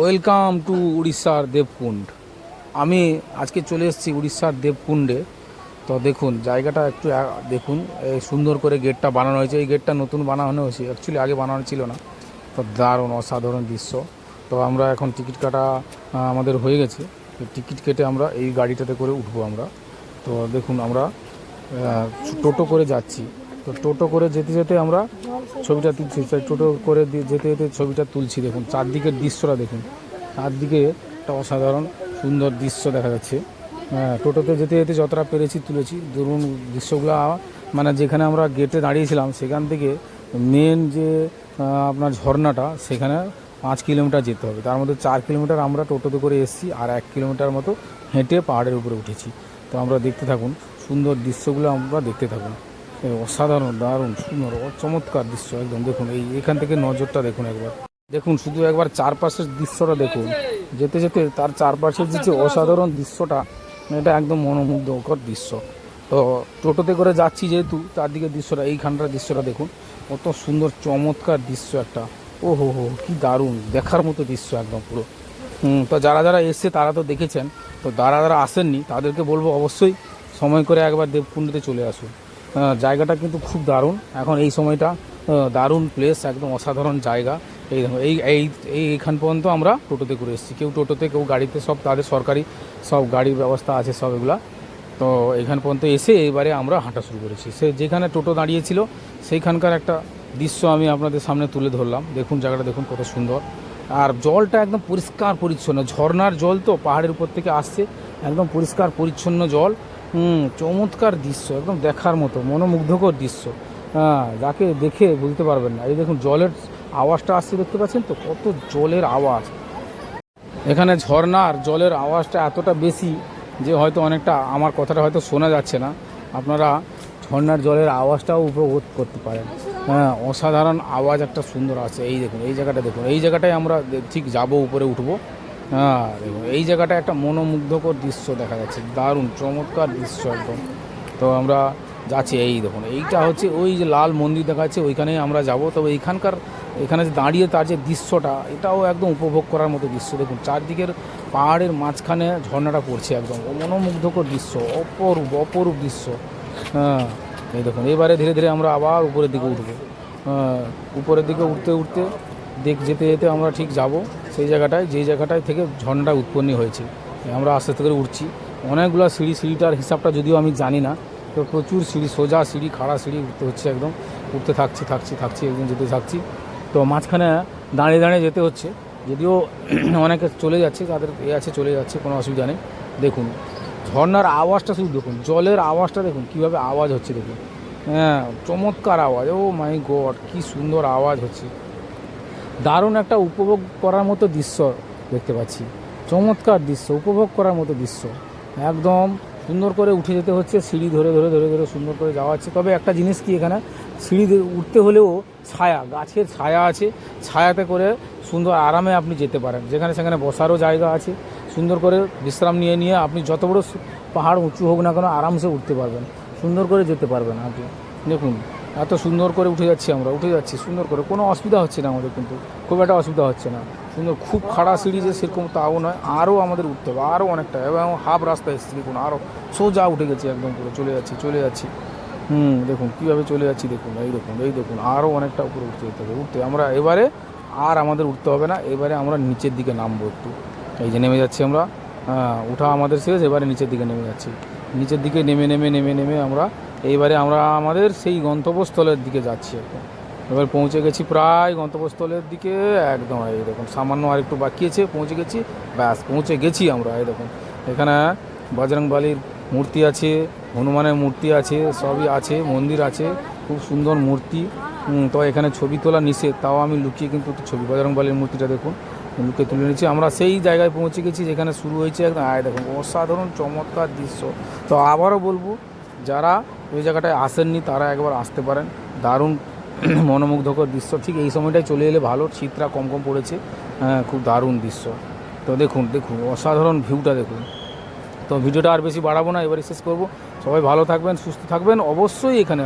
Welcome to উড়িষ্যার দেবকুণ্ড। আমি আজকে চলে এসেছি উড়িষ্যার দেবকুণ্ডে। তো দেখুন জায়গাটা একটু দেখুন, এই সুন্দর করে গেটটা বানানো হয়েছে। এই গেটটা নতুন বানানো হয়েছে, অ্যাকচুয়ালি আগে বানানো ছিল না। তো দারুণ অসাধারণ দৃশ্য। তো আমরা এখন টিকিট কাটা আমাদের হয়ে গেছে। টিকিট কেটে আমরা এই গাড়িটাতে করে উঠবো আমরা। তো দেখুন আমরা টোটো করে যাচ্ছি। তো টোটো করে যেতে যেতে আমরা ছবিটা তুলছি। টোটো করে যেতে যেতে ছবিটা তুলছি। দেখুন চারদিকের দৃশ্যটা দেখুন, চারদিকে একটা অসাধারণ সুন্দর দৃশ্য দেখা যাচ্ছে। টোটোতে যেতে যেতে যতটা পেরেছি তুলেছি। ধরুন দৃশ্যগুলো মানে যেখানে আমরা গেটে দাঁড়িয়েছিলাম সেখান থেকে মেন যে আপনার ঝর্ণাটা, সেখানে 5 কিলোমিটার যেতে হবে। তার মধ্যে 4 কিলোমিটার আমরা টোটোতে করে এসেছি, আর 1 কিলোমিটার মতো হেঁটে পাহাড়ের উপরে উঠেছি। তো আমরা দেখতে থাকুন, সুন্দর দৃশ্যগুলো আমরা দেখতে থাকুন। অসাধারণ দারুণ সুন্দর চমৎকার দৃশ্য একদম। দেখুন এখান থেকে নজরটা দেখুন একবার, দেখুন শুধু একবার চারপাশের দৃশ্যটা দেখুন। যেতে যেতে তার চারপাশের যে অসাধারণ দৃশ্যটা, এটা একদম মনোমুগ্ধকর দৃশ্য। তো টোটোতে করে যাচ্ছি যেহেতু, চারদিকের দৃশ্যটা, এইখানটার দৃশ্যটা দেখুন, কত সুন্দর চমৎকার দৃশ্য একটা। ও হো হো, কী দারুণ দেখার মতো দৃশ্য একদম পুরো। তো যারা যারা এসছে তারা তো দেখেছেন। তো যারা যারা আসেননি তাদেরকে বলবো অবশ্যই সময় করে একবার দেবকুণ্ডতে চলে আসুন। জায়গাটা কিন্তু খুব দারুণ। এখন এই সময়টা দারুণ প্লেস, একদম অসাধারণ জায়গা। এই দেখো এইখান পর্যন্ত আমরা টোটোতে করে এসেছি। কেউ টোটোতে, কেউ গাড়িতে, সব তাদের সরকারি সব গাড়ির ব্যবস্থা আছে সব এগুলা। তো এখান পর্যন্ত এসে এবারে আমরা হাঁটা শুরু করেছি। সে যেখানে টোটো দাঁড়িয়েছিল সেইখানকার একটা দৃশ্য আমি আপনাদের সামনে তুলে ধরলাম। দেখুন জায়গাটা দেখুন কত সুন্দর। আর জলটা একদম পরিষ্কার পরিচ্ছন্ন, ঝর্নার জল তো পাহাড়ের উপর থেকে আসছে, একদম পরিষ্কার পরিচ্ছন্ন জল। চমৎকার দৃশ্য, একদম দেখার মতো মনোমুগ্ধকর দৃশ্য। যাকে দেখে বুঝতে পারবেন না। এই দেখুন জলের আওয়াজটা আসছে, দেখতে পাচ্ছেন তো কত জলের আওয়াজ। এখানে ঝর্নার জলের আওয়াজটা এতটা বেশি যে হয়তো অনেকটা আমার কথাটা হয়তো শোনা যাচ্ছে না। আপনারা ঝর্নার জলের আওয়াজটাও উপভোগ করতে পারেন। অসাধারণ আওয়াজ একটা সুন্দর আছে। এই দেখুন এই জায়গাটা দেখুন, এই জায়গাটায় আমরা ঠিক যাব, উপরে উঠবো। দেখুন এই জায়গাটা একটা মনোমুগ্ধকর দৃশ্য দেখা যাচ্ছে, দারুণ চমৎকার দৃশ্য একদম। তো আমরা যাচ্ছি। এই দেখুন এইটা হচ্ছে ওই যে লাল মন্দির দেখা যাচ্ছে, ওইখানেই আমরা যাব। তবে এখানে যে দাঁড়িয়ে তার যে দৃশ্যটা, এটাও একদম উপভোগ করার মতো দৃশ্য। দেখুন চারদিকের পাহাড়ের মাঝখানে ঝর্ণাটা পড়ছে, একদম মনোমুগ্ধকর দৃশ্য, অপরূপ অপরূপ দৃশ্য। এই দেখুন এবারে ধীরে ধীরে আমরা আবার উপরের দিকে উঠবো। উপরের দিকে উঠতে উঠতে যেতে যেতে আমরা ঠিক যাব সেই জায়গাটায়, যেই জায়গাটায় থেকে ঝর্ণাটা উৎপন্ন হয়েছে। আমরা আস্তে আস্তে করে উঠছি। অনেকগুলো সিঁড়িটার হিসাবটা যদিও আমি জানি না। তো প্রচুর সিঁড়ি, সোজা সিঁড়ি, খাড়া সিঁড়ি উঠতে হচ্ছে একদম। উঠতে থাকছি একদম যেতে থাকছি। তো মাঝখানে দাঁড়িয়ে দাঁড়িয়ে যেতে হচ্ছে, যদিও অনেকে চলে যাচ্ছে, তাদের আছে চলে যাচ্ছে, কোনো অসুবিধা নেই। দেখুন ঝর্নার আওয়াজটা শুধু দেখুন, জলের আওয়াজটা দেখুন কীভাবে আওয়াজ হচ্ছে দেখুন। চমৎকার আওয়াজ। ও মাই গড, কী সুন্দর আওয়াজ হচ্ছে। দারুণ একটা উপভোগ করার মতো দৃশ্য দেখতে পাচ্ছি। চমৎকার দৃশ্য, উপভোগ করার মতো দৃশ্য একদম। সুন্দর করে উঠে যেতে হচ্ছে, সিঁড়ি ধরে ধরে ধরে ধরে সুন্দর করে যাওয়া হচ্ছে। তবে একটা জিনিস কি, এখানে সিঁড়ি উঠতে হলেও ছায়া, গাছের ছায়া আছে, ছায়াতে করে সুন্দর আরামে আপনি যেতে পারেন। যেখানে সেখানে বসারও জায়গা আছে, সুন্দর করে বিশ্রাম নিয়ে নিয়ে আপনি যত বড় পাহাড় উঁচু হোক না কেন আরামসে উঠতে পারবেন, সুন্দর করে যেতে পারবেন আপনি। দেখুন এত সুন্দর করে উঠে যাচ্ছি সুন্দর করে, কোনো অসুবিধা হচ্ছে না আমাদের, কিন্তু খুব একটা অসুবিধা হচ্ছে না। সুন্দর, খুব খাড়া সিঁড়ি যে সেরকম তাও নয়, আরও আমাদের উঠতে হবে, আরও অনেকটা। এবং হাফ রাস্তা এসেছি দেখুন, আরও সোজা উঠে গেছি একদম পুরো, চলে যাচ্ছি। দেখুন কীভাবে চলে যাচ্ছি দেখুন। এই দেখুন আরও অনেকটা উপরে উঠতে যেতে হবে। আমরা এবারে আর আমাদের উঠতে হবে না, এবারে আমরা নিচের দিকে নামবো একটু। এই যে নেমে যাচ্ছি আমরা, উঠা আমাদের শেষ, এবারে নিচের দিকে নেমে যাচ্ছি। নিচের দিকে নেমে আমরা এইবারে আমরা আমাদের সেই গন্তব্যস্থলের দিকে যাচ্ছি একদম। এবার পৌঁছে গেছি প্রায় গন্তব্যস্থলের দিকে একদম। এই দেখুন সামান্য আর একটু বাকি আছে, পৌঁছে গেছি, ব্যাস পৌঁছে গেছি আমরা। এই দেখুন এখানে বজরংবলীর মূর্তি আছে, হনুমানের মূর্তি আছে, সবই আছে, মন্দির আছে, খুব সুন্দর মূর্তি। তো এখানে ছবি তোলা নিষেধ, তাও আমি লুকিয়ে কিন্তু ছবি, বজরংবলীর মূর্তিটা দেখুন লুকিয়ে তুলে নিচ্ছি। আমরা সেই জায়গায় পৌঁছে গেছি যেখানে শুরু হয়েছে একদম। দেখুন অসাধারণ চমৎকার দৃশ্য। তো আবারও বলবো, যারা ওই জায়গাটায় আসেননি তারা একবার আসতে পারেন। দারুণ মনোমুগ্ধকর দৃশ্য। ঠিক এই সময়টায় চলে এলে ভালো, শীতটা কম পড়েছে। খুব দারুণ দৃশ্য। তো দেখুন অসাধারণ ভিউটা দেখুন। তো ভিডিওটা আর বেশি বাড়াবো না, এবারে শেষ করব। সবাই ভালো থাকবেন, সুস্থ থাকবেন, অবশ্যই এখানে